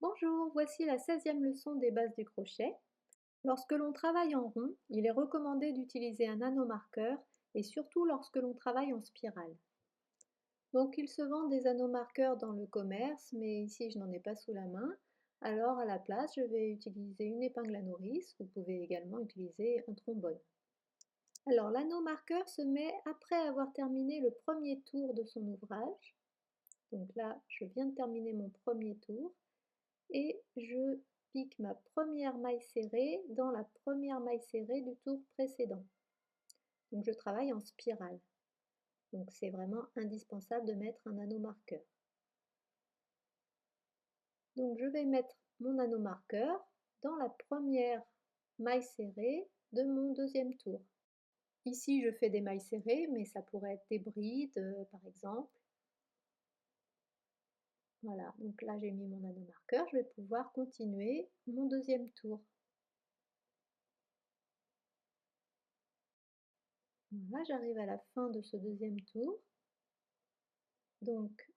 Bonjour, voici la 16e leçon des bases du crochet. Lorsque l'on travaille en rond, il est recommandé d'utiliser un nanomarqueur et surtout lorsque l'on travaille en spirale. Donc il se vend des nanomarqueurs dans le commerce, mais ici je n'en ai pas sous la main. Alors à la place, je vais utiliser une épingle à nourrice. Vous pouvez également utiliser un trombone. Alors l'anneau-marqueur se met après avoir terminé le premier tour de son ouvrage. Donc là, je viens de terminer mon premier tour et je pique ma première maille serrée dans la première maille serrée du tour précédent. Donc je travaille en spirale. Donc c'est vraiment indispensable de mettre un anneau marqueur. Donc je vais mettre mon anneau marqueur dans la première maille serrée de mon deuxième tour. Ici je fais des mailles serrées, mais ça pourrait être des brides par exemple. Voilà, donc là j'ai mis mon anneau marqueur, je vais pouvoir continuer mon deuxième tour. Voilà, j'arrive à la fin de ce deuxième tour. Donc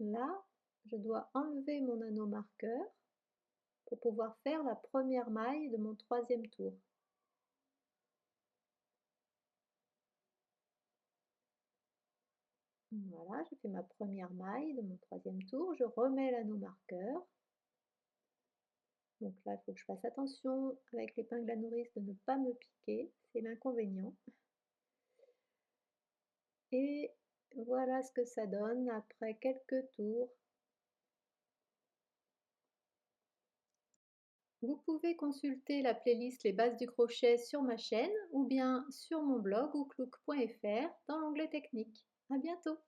là, je dois enlever mon anneau marqueur pour pouvoir faire la première maille de mon troisième tour. Voilà, j'ai fait ma première maille de mon troisième tour, je remets l'anneau marqueur. Donc là, il faut que je fasse attention avec l'épingle à nourrice de ne pas me piquer, c'est l'inconvénient. Et voilà ce que ça donne après quelques tours. Vous pouvez consulter la playlist Les bases du crochet sur ma chaîne ou bien sur mon blog outlook.fr dans l'onglet technique. À bientôt!